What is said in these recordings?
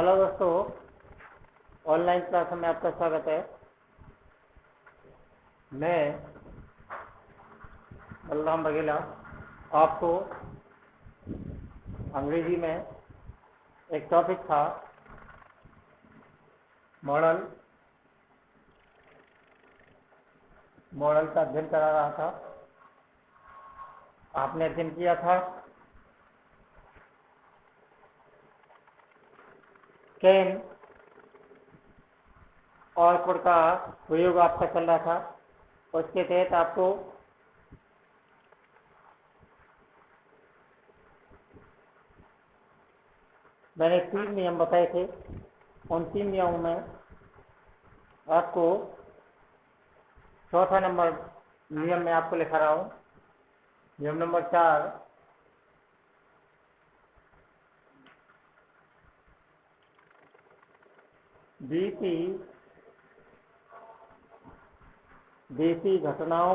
Hello दोस्तों, online class में आपका स्वागत है। मैं बलराम बघेला आपको अंग्रेजी में एक टॉपिक था मॉडल का अध्ययन करा रहा था। आपने अध्ययन किया था कैन और कोड का प्रयोग आपका चल रहा था। उसके तहत आपको मैंने 3 नियम बताए थे। उन 3 नियमों में आपको चौथा नंबर नियम में आपको लिखा रहा हूं। नियम नंबर 4, बीती घटनाओं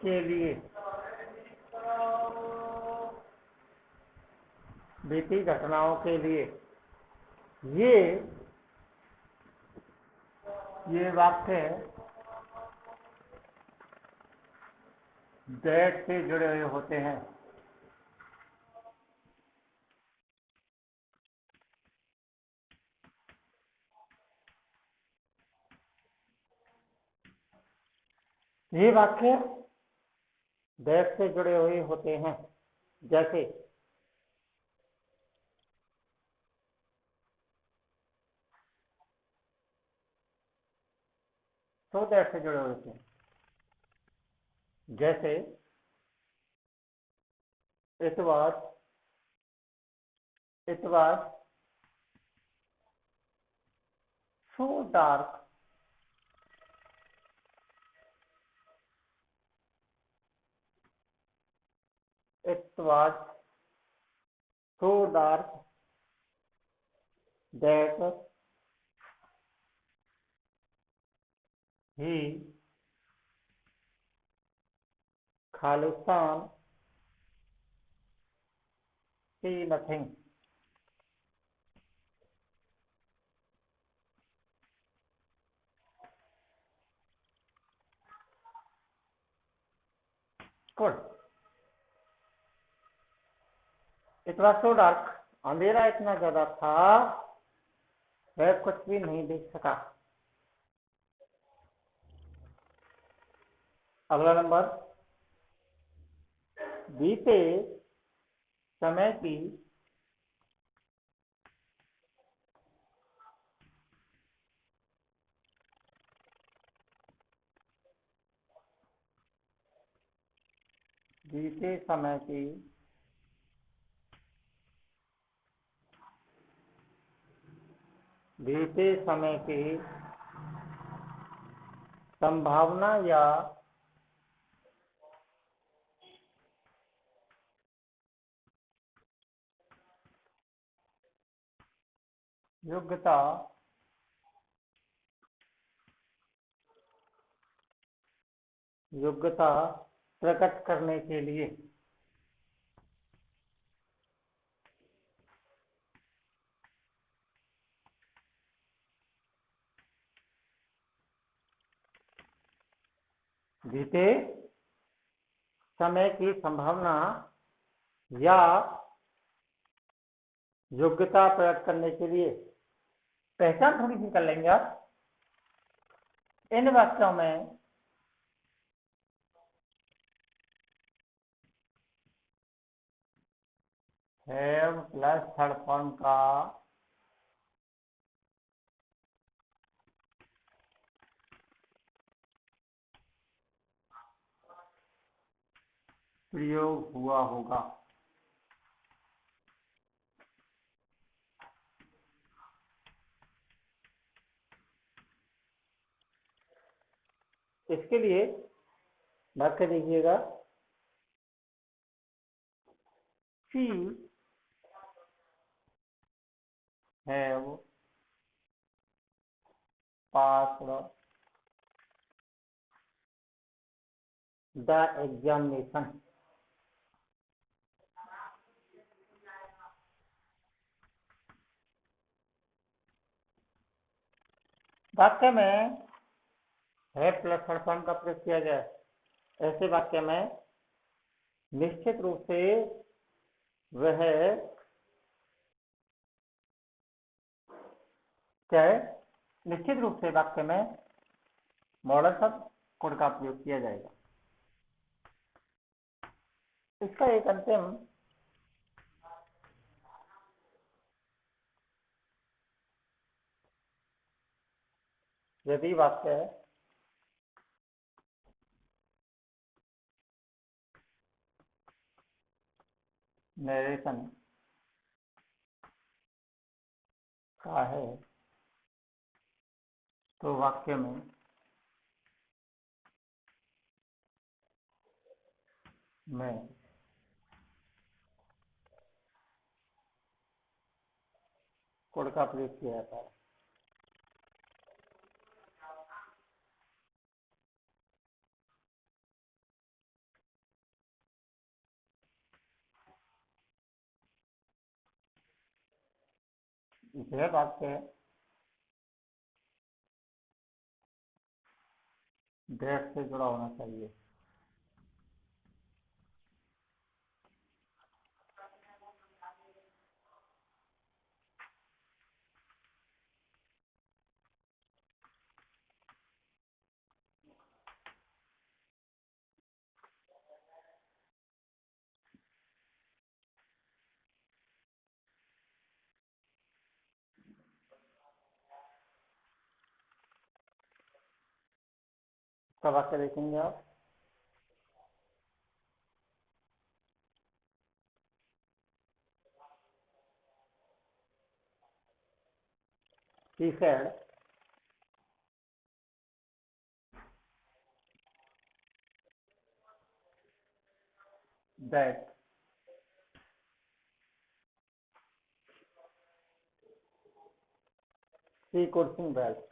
के लिए बीती घटनाओं के लिए ये वाक्य दैट से जुड़े हुए होते हैं। ये वाक्य दैट से जुड़े हुए होते हैं, जैसे तो दैट से जुड़े हुए होते हैं। जैसे it was so dark it was so dark that he Khalistan see nothing। Good. it was so dark, अंधेरा इतना ज्यादा था वह कुछ भी नहीं देख सका। अगला नंबर, बीते समय की संभावना या योग्यता प्रकट करने के लिए बीते समय की संभावना या योग्यता प्रकट करने के लिए पहचान थोड़ी सी कर लेंगे आप। इन वाक्यों में हैव प्लस थर्ड फॉर्म का प्रयोग हुआ होगा। इसके लिए वाक्य देखिएगा, she have passed the examination. वाक्य में है प्लस थर्ड फॉर्म का प्रयोग किया जाए, ऐसे वाक्य में निश्चित रूप से वह क्या है, निश्चित रूप से वाक्य में मॉडल शब्द कुड का प्रयोग किया जाएगा। इसका एक अंतिम यदि वाक्य नरेशन का है तो वाक्य में मैं कुड का प्रयोग किया जाता है। यह वाक्य दैट से जुड़ा होना चाहिए। इसका वाक्य देखेंगे आप, he said that she could sing well।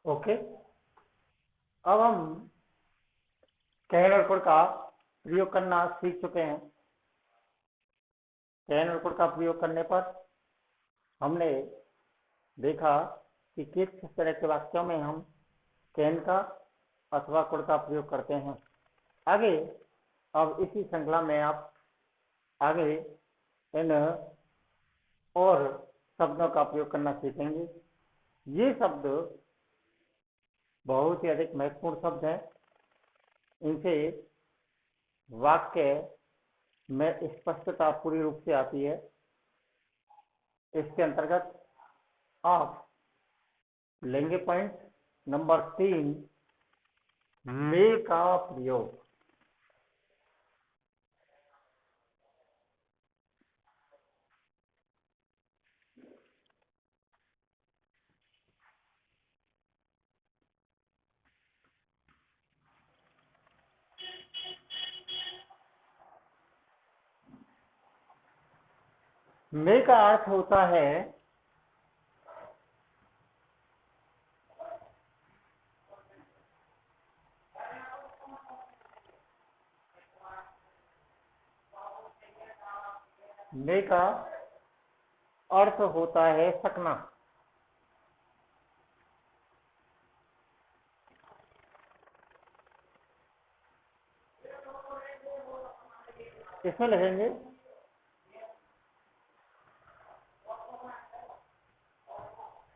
Okay, अब हम कैन और कुड का प्रयोग करना सीख चुके हैं। कैन और कुड का प्रयोग करने पर हमने देखा कि किस किस तरह के वाक्यों में हम कैन का अथवा कुड का प्रयोग करते हैं। आगे अब इसी श्रृंखला में आप आगे इन और शब्दों का प्रयोग करना सीखेंगे। ये शब्द बहुत ही अधिक महत्वपूर्ण शब्द हैं, इनसे वाक्य में स्पष्टता पूरी रूप से आती है। इसके अंतर्गत आप लेंगे पॉइंट नंबर 3, मे का प्रयोग। मे का अर्थ होता है मे का अर्थ होता है सकना। इसमें लिखेंगे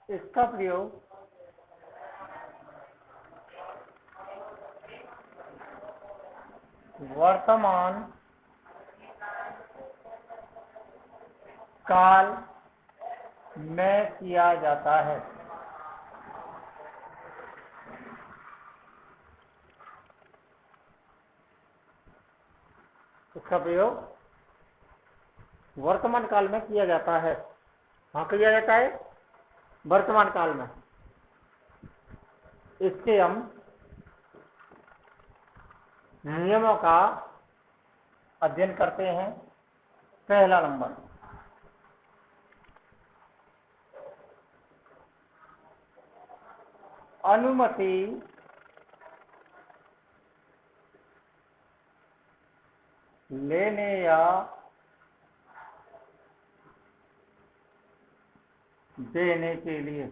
इसका प्रयोग वर्तमान काल में किया जाता है। इसका प्रयोग वर्तमान काल में किया जाता है। हाँ, किया जाता है वर्तमान काल में। इसके हम नियमों का अध्ययन करते हैं। पहला नंबर, अनुमति लेने या देने के लिए।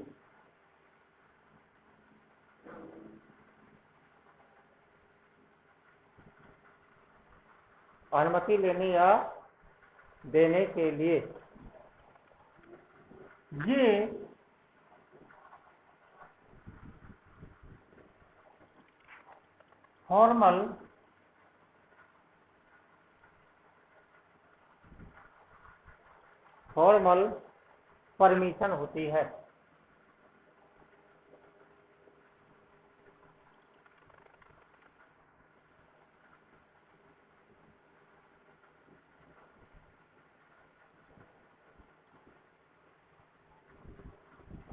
अनुमति लेने या देने के लिए ये फॉर्मल परमिशन होती है।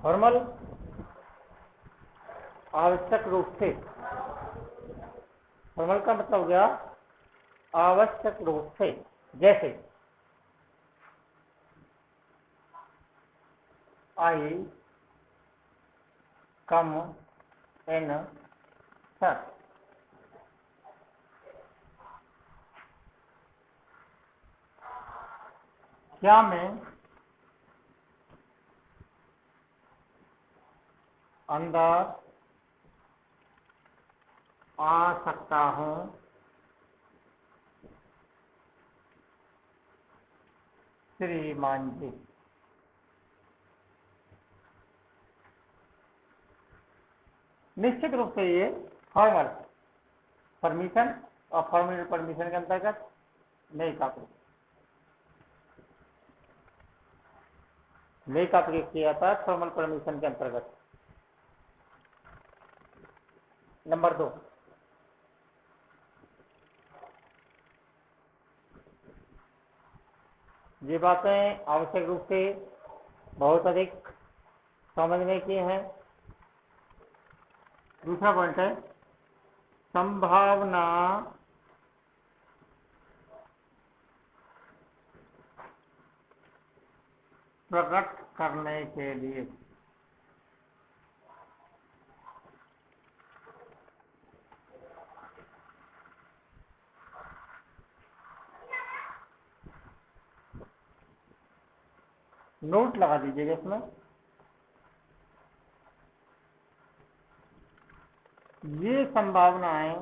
फॉर्मल आवश्यक रूप से, फॉर्मल का मतलब हो गया आवश्यक रूप से। जैसे आई कम इन सर, क्या मैं अंदर आ सकता हूँ? श्रीमान जी। निश्चित रूप से ये फॉर्मल परमिशन और फॉर्मल परमिशन के अंतर्गत नहीं का प्रयोग किया जाता है, फॉर्मल परमिशन के अंतर्गत। नंबर 2, ये बातें आवश्यक रूप से बहुत अधिक समझने की हैं। दूसरा पॉइंट है संभावना प्रकट करने के लिए। नोट लगा दीजिएगा इसमें। ये संभावनाएं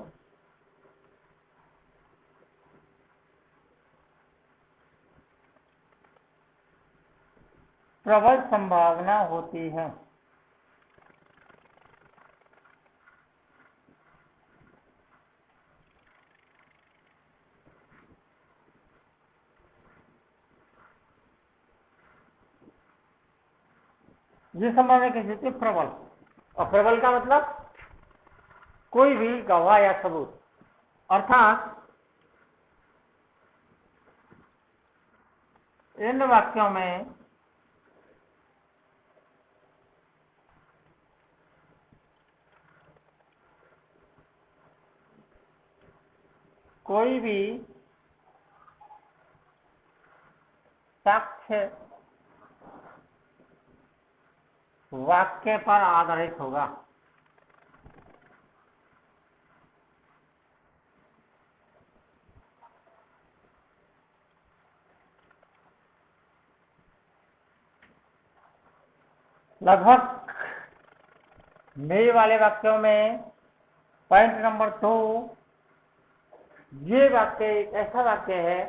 प्रबल संभावना होती है। ये संभावना कैसे होती है? प्रबल। और प्रबल का मतलब कोई भी गवाह या सबूत, अर्थात इन वाक्यों में कोई भी साक्ष्य वाक्य पर आधारित होगा। लगभग नए वाले वाक्यों में पॉइंट नंबर 2, ये वाक्य एक ऐसा वाक्य है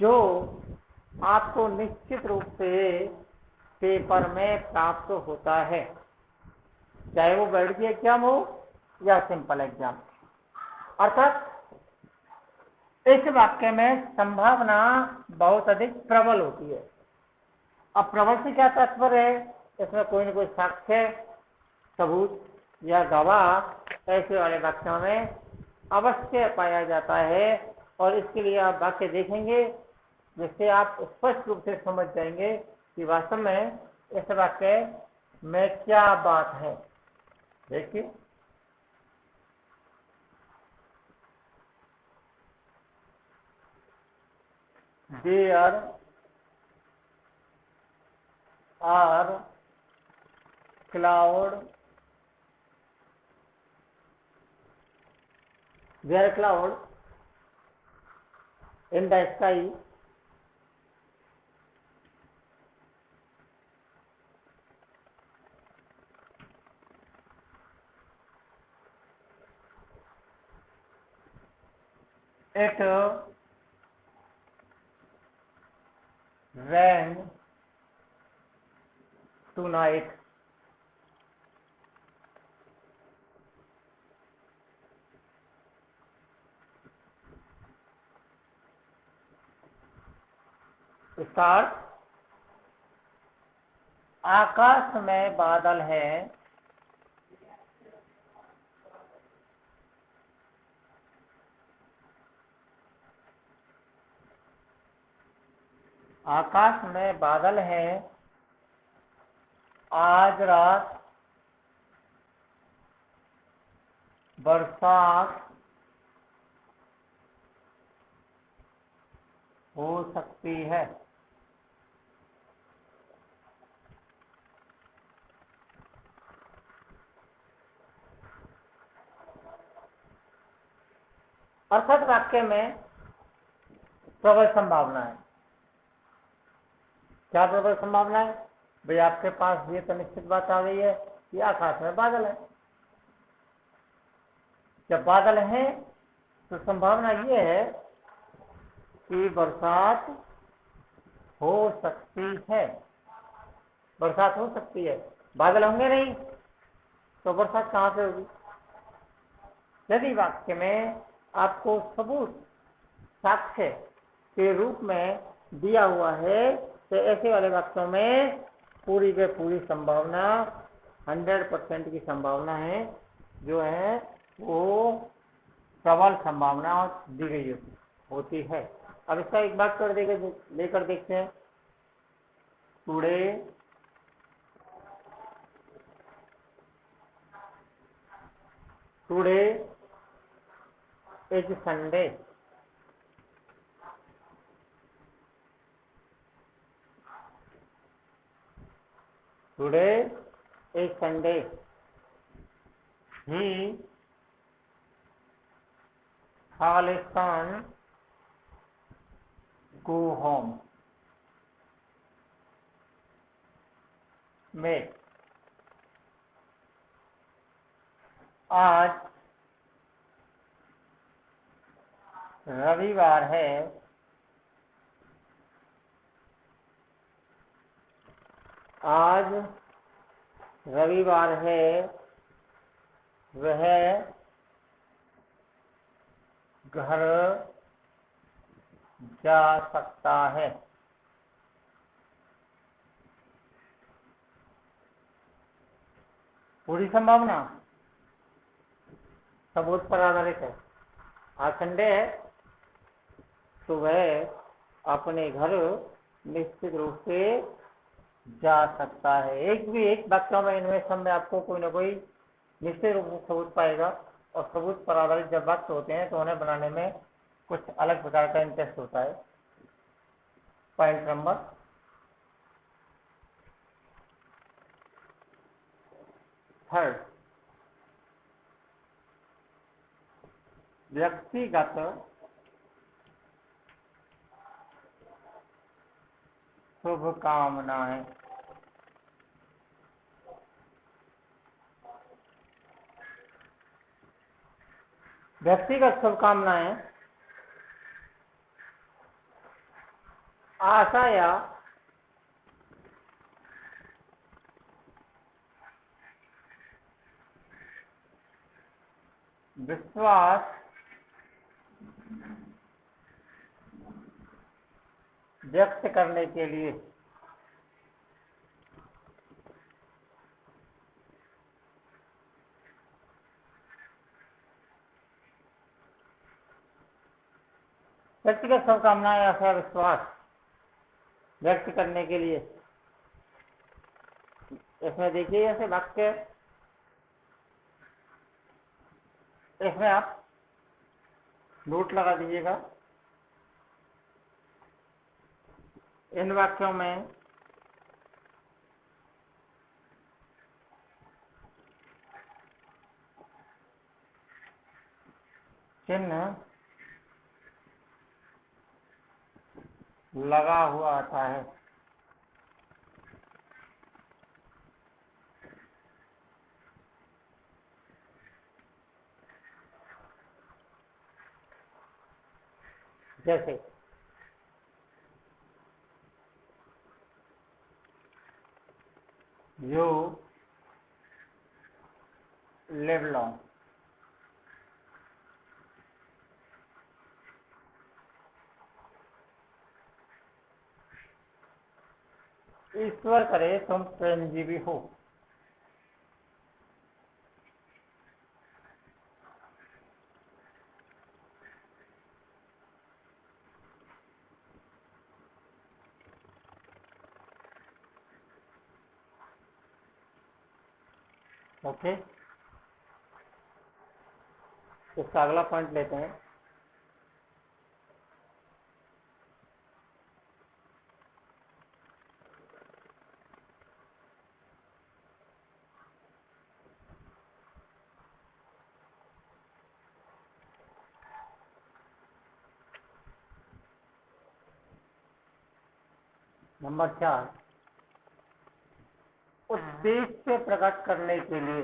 जो आपको निश्चित रूप से पेपर में प्राप्त होता है, चाहे वो बोर्ड की एग्जाम हो या सिंपल एग्जाम। अर्थात इस वाक्य में संभावना बहुत अधिक प्रबल होती है। अब प्रबल से क्या तात्पर्य है? इसमें कोई न कोई साक्ष्य, सबूत या गवाह ऐसे वाले वाक्यों में अवश्य पाया जाता है। और इसके लिए आप वाक्य देखेंगे जिससे आप स्पष्ट रूप से समझ जाएंगे कि वास्तव में इस वाक्य में क्या बात है। देखिए, there are cloud there cloud in the sky, it rain tonight. Start, आकाश में बादल है, आकाश में बादल है, आज रात बरसात हो सकती है। अर्थात वाक्य में प्रबल संभावना है। क्या प्रबल संभावना है? भाई आपके पास ये तो निश्चित बात आ गई है कि आकाश में बादल है। जब बादल है तो संभावना ये है कि बरसात हो सकती है। बरसात हो सकती है, बादल होंगे नहीं तो बरसात कहाँ से होगी? यदि वाक्य में आपको सबूत साक्ष्य के रूप में दिया हुआ है तो ऐसे वाले वाक्यों में पूरी के पूरी संभावना 100% की संभावना है जो है वो प्रबल संभावना दी गई होती है। अब इसका एक वाक्य लेकर देखते हैं। Today is Sunday. Today is Sunday. He Khalistan go home. में आज रविवार है, आज रविवार है, वह घर जा सकता है। पूरी संभावना सबूत पर आधारित है। आज संडे है तो वह अपने घर निश्चित रूप से जा सकता है। एक वाक्य में इनमें सब में आपको कोई ना कोई निश्चित रूप से सबूत पाएगा और सबूत पर आधारित जब वाक्य होते हैं तो उन्हें बनाने में कुछ अलग प्रकार का इंटरेस्ट होता है। पॉइंट नंबर 3, व्यक्तिगत शुभकामनाएं। व्यक्तिगत शुभकामनाएं आशा या विश्वास व्यक्त करने के लिए व्यक्तिगत शुभकामनाएं आशा विश्वास व्यक्त करने के लिए। इसमें देखिए ऐसे वाक्य, इसमें आप नोट लगा दीजिएगा। इन वाक्यों में चिन्ह लगा हुआ आता है। जैसे यू लिव लॉन्ग, ईश्वर करे तुम चिरंजीवी हो। ओके, इसका अगला पॉइंट लेते हैं। नंबर 4, उद्देश्य प्रकट करने के लिए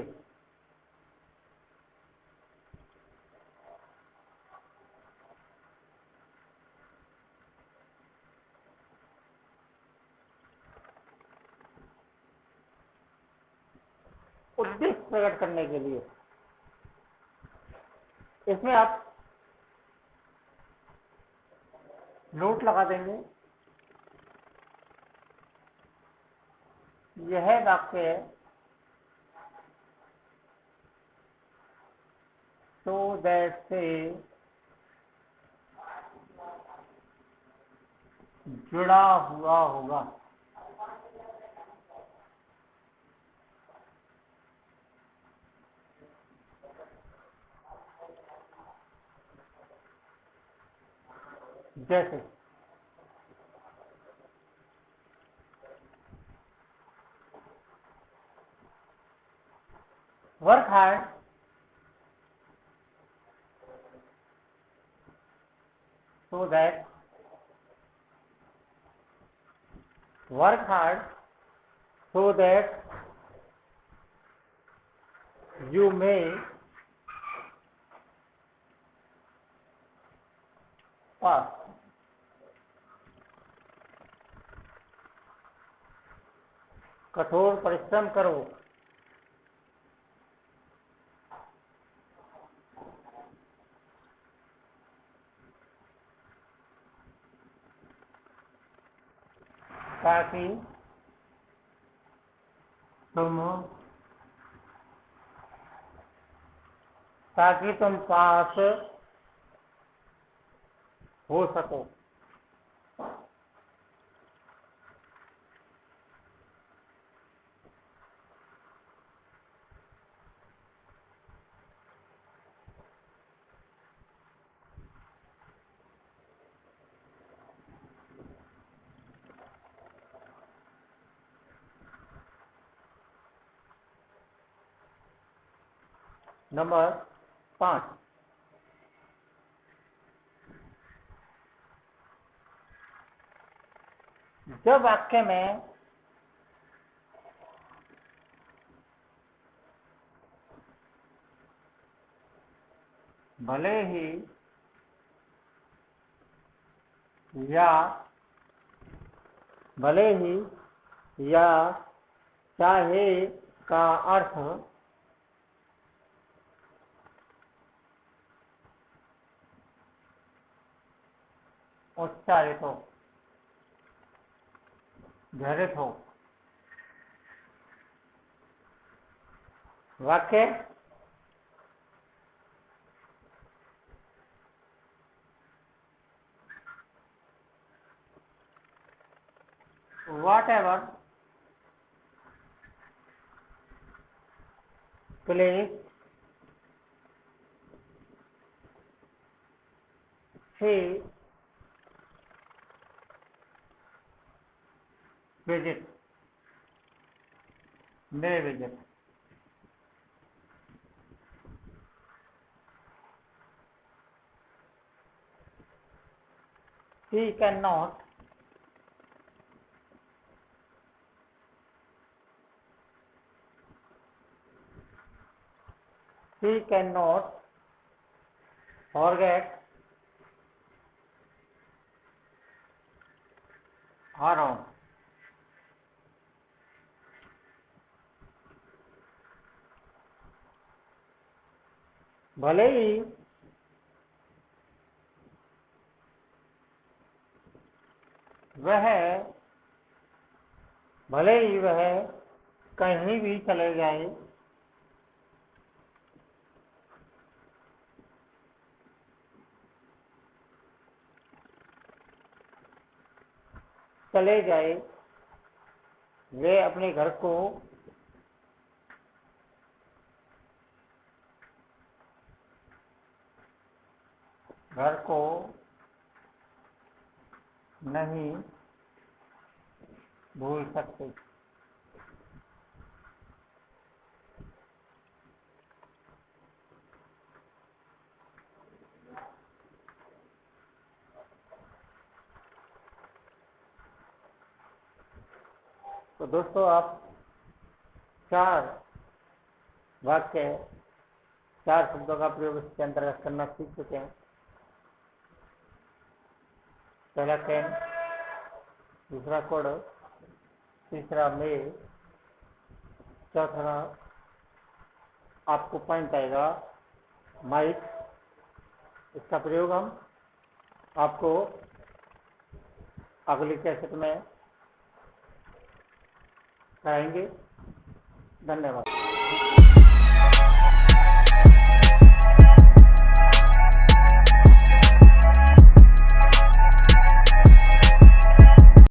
इसमें आप नोट लगा देंगे। यह वाक्य सो दैट से जुड़ा हुआ होगा। जैसे work hard so that work hard so that you may pass। कठोर परिश्रम करो ताकि तुम पास हो सको। नंबर 5, जब वाक्य में भले ही या चाहे का अर्थ उच्चारित हो, घृणित हो। वाक्य whatever place he may visit। She cannot forget her own. भले ही वह कहीं भी चले जाए, वे अपने घर को नहीं भूल सकते। तो दोस्तों, आप 4 शब्दों का प्रयोग इसके अंतर्गत करना सीख चुके हैं। पहला कैन, दूसरा कोड, तीसरा मेल, चौथा आपको पॉइंट आएगा माइक। इसका प्रयोग हम आपको अगली कैसेट में कराएंगे। धन्यवाद।